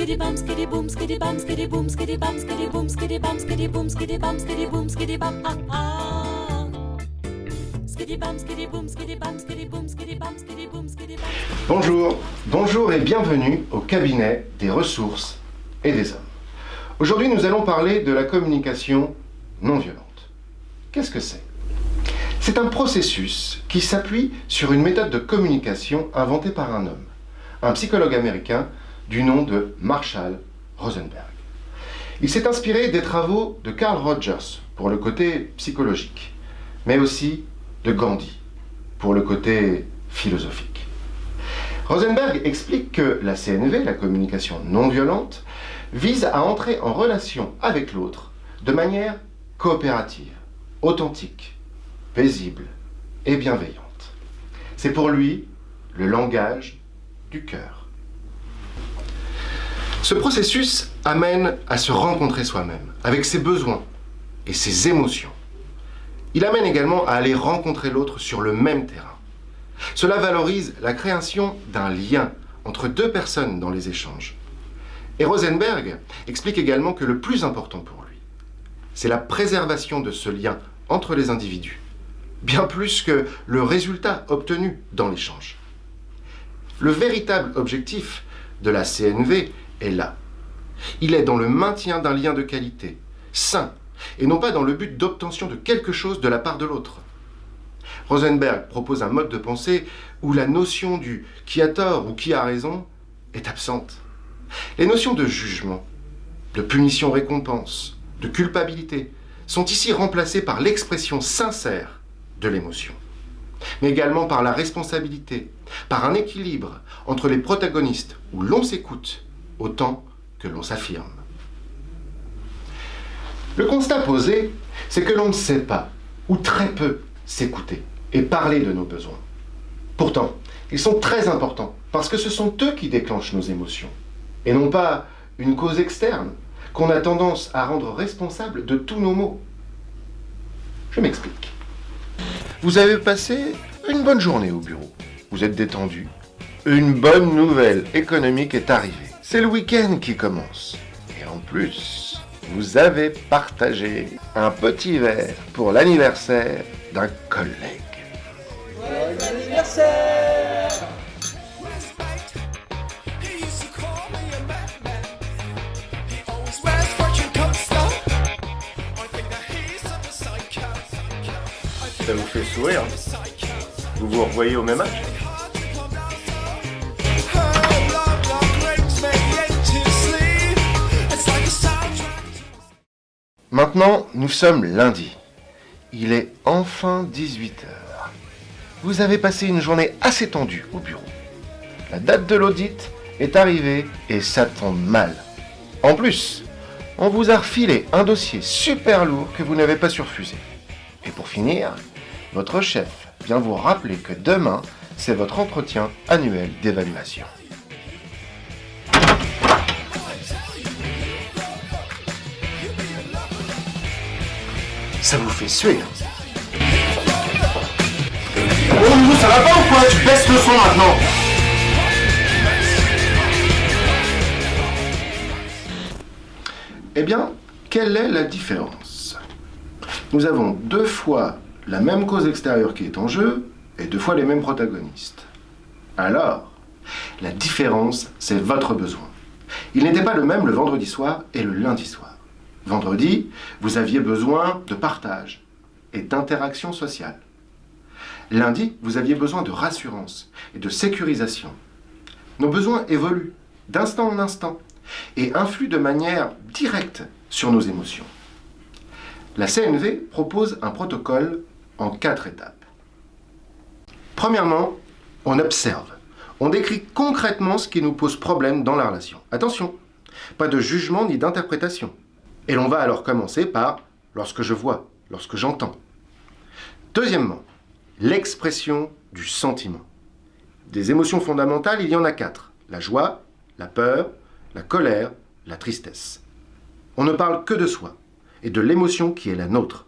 skitty bum, skitty boom, skitty bum, skitty boom, skitty bum, skitty boom, skitty bum, skitty boom, skitty bum, skitty boom, skitty bum, ah ah. Skitty bum, skitty boom, skitty bum, skitty boom, skitty bum, skitty boom, skitty bum. Bonjour et bienvenue au cabinet des ressources et des hommes. Aujourd'hui, nous allons parler de la communication non violente. Qu'est-ce que c'est ? C'est un processus qui s'appuie sur une méthode de communication inventée par un homme, un psychologue américain du nom de Marshall Rosenberg. Il s'est inspiré des travaux de Carl Rogers pour le côté psychologique, mais aussi de Gandhi pour le côté philosophique. Rosenberg explique que la CNV, la communication non violente, vise à entrer en relation avec l'autre de manière coopérative, authentique, paisible et bienveillante. C'est pour lui le langage du cœur. Ce processus amène à se rencontrer soi-même, avec ses besoins et ses émotions. Il amène également à aller rencontrer l'autre sur le même terrain. Cela valorise la création d'un lien entre deux personnes dans les échanges. Et Rosenberg explique également que le plus important pour lui, c'est la préservation de ce lien entre les individus, bien plus que le résultat obtenu dans l'échange. Le véritable objectif de la CNV est là. Il est dans le maintien d'un lien de qualité, sain, et non pas dans le but d'obtention de quelque chose de la part de l'autre. Rosenberg propose un mode de pensée où la notion du « qui a tort » ou « qui a raison » est absente. Les notions de jugement, de punition-récompense, de culpabilité sont ici remplacées par l'expression sincère de l'émotion, mais également par la responsabilité, par un équilibre entre les protagonistes où l'on s'écoute autant que l'on s'affirme. Le constat posé, c'est que l'on ne sait pas, ou très peu, s'écouter et parler de nos besoins. Pourtant, ils sont très importants parce que ce sont eux qui déclenchent nos émotions, et non pas une cause externe qu'on a tendance à rendre responsable de tous nos maux. Je m'explique. Vous avez passé une bonne journée au bureau. Vous êtes détendu. Une bonne nouvelle économique est arrivée. C'est le week-end qui commence. Et en plus, vous avez partagé un petit verre pour l'anniversaire d'un collègue. Bon anniversaire! Ça vous fait sourire, hein ? Vous vous revoyez au même âge ? Maintenant, nous sommes lundi. Il est enfin 18h. Vous avez passé une journée assez tendue au bureau. La date de l'audit est arrivée et ça tombe mal. En plus, on vous a refilé un dossier super lourd que vous n'avez pas su refuser. Et pour finir, votre chef vient vous rappeler que demain, c'est votre entretien annuel d'évaluation. Ça vous fait suer, hein ? Oh, Loulou, ça va pas ou quoi ? Tu baisses le son maintenant. Eh bien, quelle est la différence ? Nous avons 2 fois la même cause extérieure qui est en jeu et 2 fois les mêmes protagonistes. Alors, la différence, c'est votre besoin. Il n'était pas le même le vendredi soir et le lundi soir. Vendredi, vous aviez besoin de partage et d'interaction sociale. Lundi, vous aviez besoin de rassurance et de sécurisation. Nos besoins évoluent d'instant en instant et influent de manière directe sur nos émotions. La CNV propose un protocole en 4 étapes. Premièrement, on observe. On décrit concrètement ce qui nous pose problème dans la relation. Attention, pas de jugement ni d'interprétation. Et l'on va alors commencer par « lorsque je vois »,« lorsque j'entends ». Deuxièmement, l'expression du sentiment. Des émotions fondamentales, il y en a 4. La joie, la peur, la colère, la tristesse. On ne parle que de soi et de l'émotion qui est la nôtre.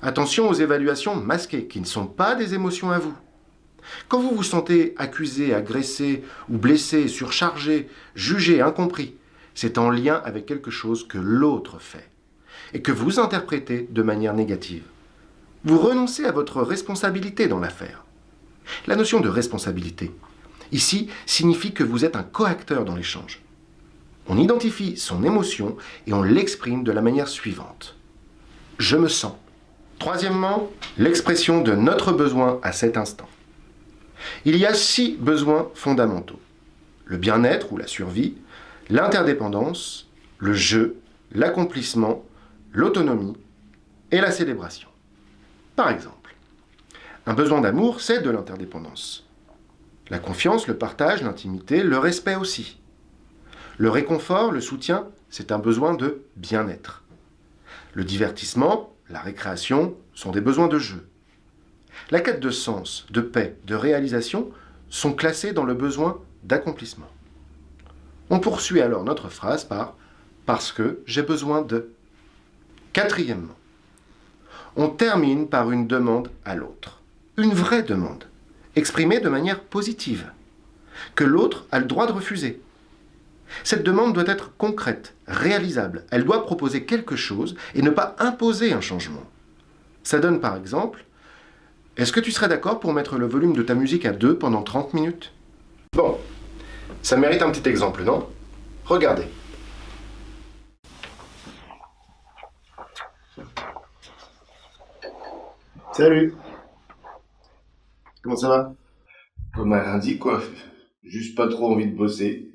Attention aux évaluations masquées, qui ne sont pas des émotions à vous. Quand vous vous sentez accusé, agressé ou blessé, surchargé, jugé, incompris, c'est en lien avec quelque chose que l'autre fait et que vous interprétez de manière négative. Vous renoncez à votre responsabilité dans l'affaire. La notion de responsabilité, ici, signifie que vous êtes un coacteur dans l'échange. On identifie son émotion et on l'exprime de la manière suivante. Je me sens. Troisièmement, l'expression de notre besoin à cet instant. Il y a 6 besoins fondamentaux. Le bien-être ou la survie, l'interdépendance, le jeu, l'accomplissement, l'autonomie et la célébration. Par exemple, un besoin d'amour, c'est de l'interdépendance. La confiance, le partage, l'intimité, le respect aussi. Le réconfort, le soutien, c'est un besoin de bien-être. Le divertissement, la récréation, sont des besoins de jeu. La quête de sens, de paix, de réalisation sont classés dans le besoin d'accomplissement. On poursuit alors notre phrase par « parce que j'ai besoin de ». Quatrièmement, on termine par une demande à l'autre. Une vraie demande, exprimée de manière positive, que l'autre a le droit de refuser. Cette demande doit être concrète, réalisable. Elle doit proposer quelque chose et ne pas imposer un changement. Ça donne par exemple « Est-ce que tu serais d'accord pour mettre le volume de ta musique à 2 pendant 30 minutes ?» Bon, ça mérite un petit exemple, non? Regardez. Salut. Comment ça va? Comme un lundi, quoi. Juste pas trop envie de bosser.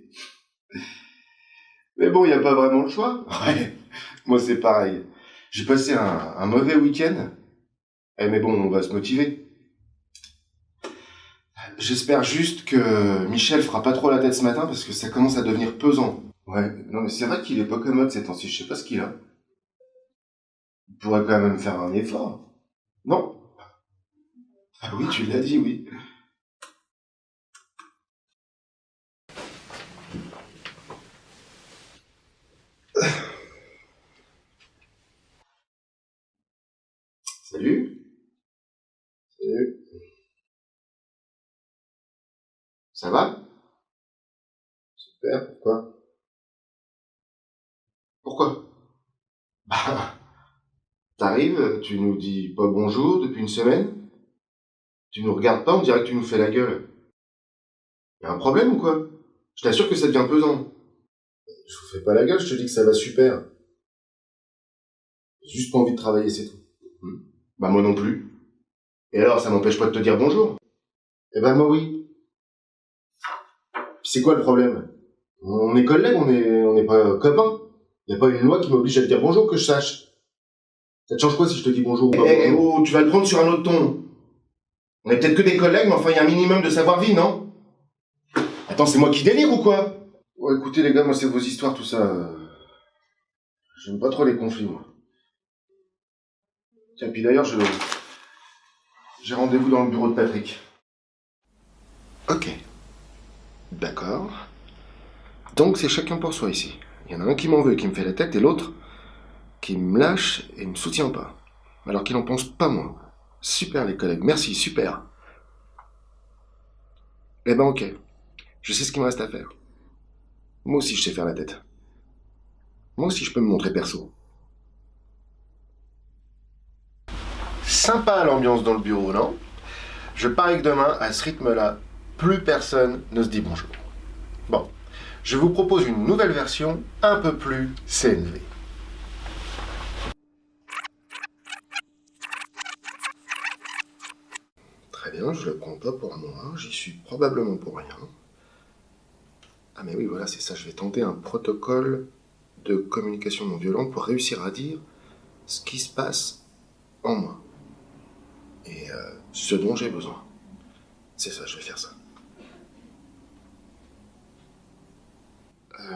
Mais bon, y a pas vraiment le choix. Ouais, moi c'est pareil. J'ai passé un mauvais week-end. Mais bon, on va se motiver. J'espère juste que Michel fera pas trop la tête ce matin parce que ça commence à devenir pesant. Ouais, non mais c'est vrai qu'il est pas commode ces temps-ci, je sais pas ce qu'il a. Il pourrait quand même faire un effort. Non? Ah oui, tu l'as dit, oui. Salut. Salut. Ça va? Super, pourquoi? Pourquoi? Bah, t'arrives, tu nous dis pas bonjour depuis une semaine? Tu nous regardes pas, on dirait que tu nous fais la gueule. Y a un problème ou quoi? Je t'assure que ça devient pesant. Je vous fais pas la gueule, je te dis que ça va super. J'ai juste pas envie de travailler, c'est tout. Bah moi non plus. Et alors, ça m'empêche pas de te dire bonjour? Eh ben moi oui. Puis c'est quoi le problème? On est collègues, on est pas copains. Y a pas une loi qui m'oblige à te dire bonjour que je sache. Ça te change quoi si je te dis bonjour ou pas? Oh, tu vas le prendre sur un autre ton. On est peut-être que des collègues, mais enfin y a un minimum de savoir-vivre, non? Attends, c'est moi qui délire ou quoi? Ouais, écoutez les gars, moi c'est vos histoires, tout ça. J'aime pas trop les conflits, moi. Tiens, puis d'ailleurs, j'ai rendez-vous dans le bureau de Patrick. Ok. D'accord. Donc c'est chacun pour soi ici. Il y en a un qui m'en veut et qui me fait la tête et l'autre qui me lâche et ne me soutient pas. Alors qu'il n'en pense pas moins. Super les collègues, merci, super. Eh ben ok. Je sais ce qu'il me reste à faire. Moi aussi je sais faire la tête. Moi aussi je peux me montrer perso. Sympa l'ambiance dans le bureau, non? Je parie que demain, à ce rythme-là, plus personne ne se dit bonjour. Bon, je vous propose une nouvelle version un peu plus CNV. Très bien, je le prends pas pour moi, j'y suis probablement pour rien. Ah mais oui, voilà, c'est ça, je vais tenter un protocole de communication non violente pour réussir à dire ce qui se passe en moi. Et ce dont j'ai besoin. C'est ça, je vais faire ça.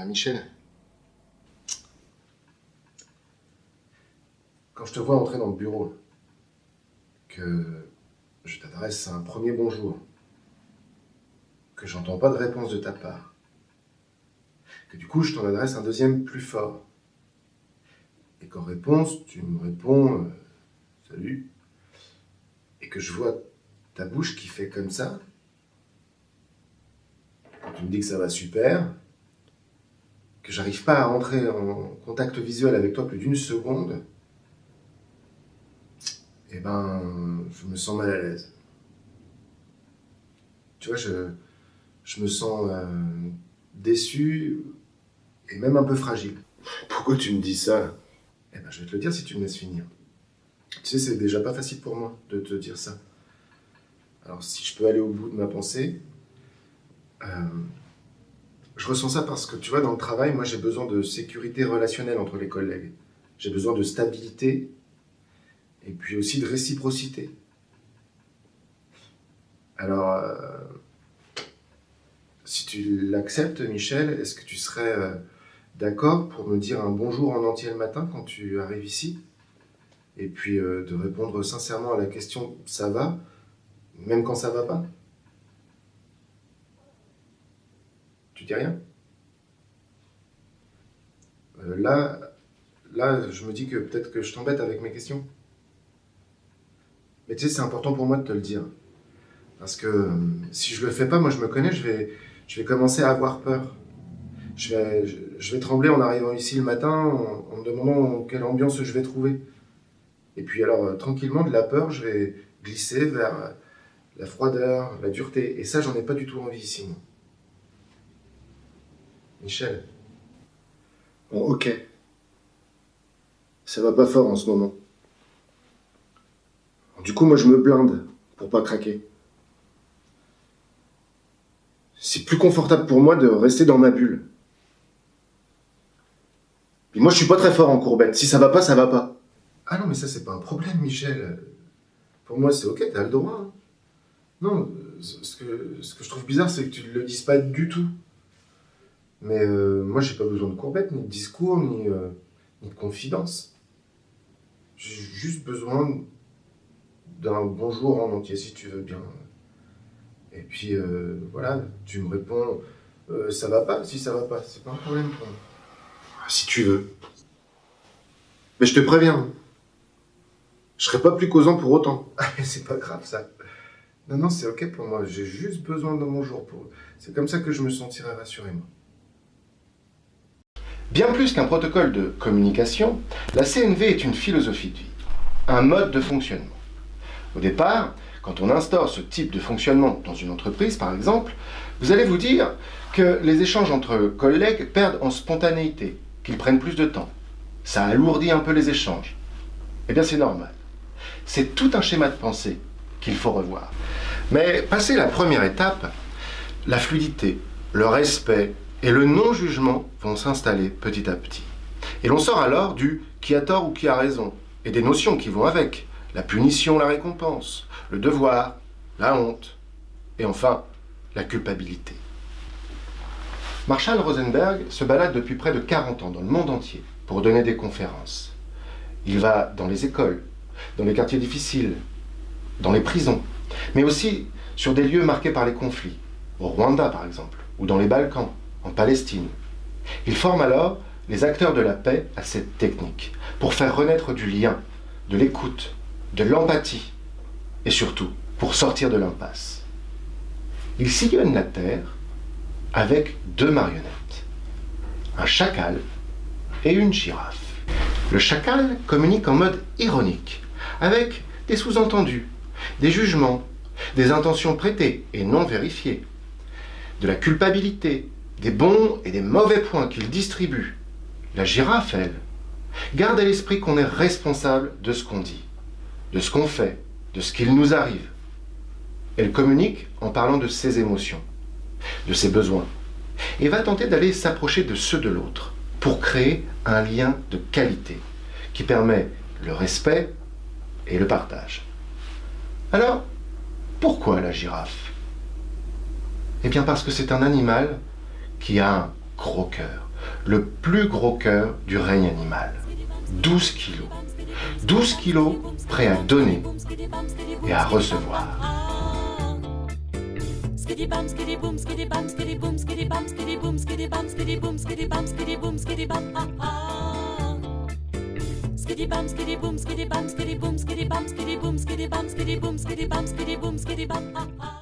Michel, quand je te vois entrer dans le bureau, que je t'adresse un premier bonjour, que j'entends pas de réponse de ta part, que du coup je t'en adresse un deuxième plus fort, et qu'en réponse tu me réponds salut, et que je vois ta bouche qui fait comme ça, quand tu me dis que ça va super, que j'arrive pas à rentrer en contact visuel avec toi plus d'une seconde, eh ben, je me sens mal à l'aise. Tu vois, je me sens déçu et même un peu fragile. Pourquoi tu me dis ça? Eh ben, je vais te le dire si tu me laisses finir. Tu sais, c'est déjà pas facile pour moi de te dire ça. Alors, si je peux aller au bout de ma pensée, je ressens ça parce que, tu vois, dans le travail, moi, j'ai besoin de sécurité relationnelle entre les collègues. J'ai besoin de stabilité et puis aussi de réciprocité. Alors, si tu l'acceptes, Michel, est-ce que tu serais d'accord pour me dire un bonjour en entier le matin quand tu arrives ici? Et puis de répondre sincèrement à la question « ça va ?» même quand ça va pas? Tu dis rien? Là, je me dis que peut-être que je t'embête avec mes questions. Mais tu sais, c'est important pour moi de te le dire. Parce que si je le fais pas, moi je me connais, je vais commencer à avoir peur. Je vais trembler en arrivant ici le matin, en me demandant quelle ambiance je vais trouver. Et puis alors, tranquillement, de la peur, je vais glisser vers la froideur, la dureté. Et ça, j'en ai pas du tout envie ici, moi. Michel. Bon, ok. Ça va pas fort en ce moment. Du coup, moi, je me blinde pour pas craquer. C'est plus confortable pour moi de rester dans ma bulle. Puis moi, je suis pas très fort en courbettes. Si ça va pas, ça va pas. Ah non, mais ça, c'est pas un problème, Michel. Pour moi, c'est ok, t'as le droit. Hein. Non, ce que je trouve bizarre, c'est que tu ne le dises pas du tout. Mais moi, j'ai pas besoin de courbettes, ni de discours, ni de confidence. J'ai juste besoin d'un bonjour en entier, si tu veux bien. Et puis, voilà, tu me réponds, ça va pas, si ça va pas, c'est pas un problème pour moi. Si tu veux. Mais je te préviens, je serai pas plus causant pour autant. C'est pas grave, ça. Non, c'est ok pour moi, j'ai juste besoin d'un bonjour. C'est comme ça que je me sentirai rassuré, moi. Bien plus qu'un protocole de communication, la CNV est une philosophie de vie, un mode de fonctionnement. Au départ, quand on instaure ce type de fonctionnement dans une entreprise, par exemple, vous allez vous dire que les échanges entre collègues perdent en spontanéité, qu'ils prennent plus de temps. Ça alourdit un peu les échanges. Eh bien, c'est normal. C'est tout un schéma de pensée qu'il faut revoir. Mais passé la première étape, la fluidité, le respect et le non-jugement vont s'installer petit à petit. Et l'on sort alors du « qui a tort ou qui a raison » et des notions qui vont avec, la punition, la récompense, le devoir, la honte et enfin la culpabilité. Marshall Rosenberg se balade depuis près de 40 ans dans le monde entier pour donner des conférences. Il va dans les écoles, dans les quartiers difficiles, dans les prisons, mais aussi sur des lieux marqués par les conflits, au Rwanda par exemple, ou dans les Balkans, en Palestine. Il forme alors les acteurs de la paix à cette technique, pour faire renaître du lien, de l'écoute, de l'empathie, et surtout pour sortir de l'impasse. Il sillonne la terre avec 2 marionnettes, un chacal et une girafe. Le chacal communique en mode ironique, avec des sous-entendus, des jugements, des intentions prêtées et non vérifiées, de la culpabilité, des bons et des mauvais points qu'il distribue. La girafe, elle, garde à l'esprit qu'on est responsable de ce qu'on dit, de ce qu'on fait, de ce qu'il nous arrive. Elle communique en parlant de ses émotions, de ses besoins, et va tenter d'aller s'approcher de ceux de l'autre pour créer un lien de qualité qui permet le respect et le partage. Alors, pourquoi la girafe? Eh bien parce que c'est un animal qui a un gros cœur, le plus gros cœur du règne animal. 12 kilos. 12 kilos prêts à donner et à recevoir. Skitty bum, skitty boom, skitty bum, skitty boom, skitty bum, skitty boom, skitty bum, skitty boom, skitty bum, skitty boom, skitty bum, ah ah. Skitty bum, skitty boom, skitty bum, skitty boom, skitty bum, skitty boom, skitty bum, skitty boom, skitty bum, skitty boom, skitty bum, ah ah.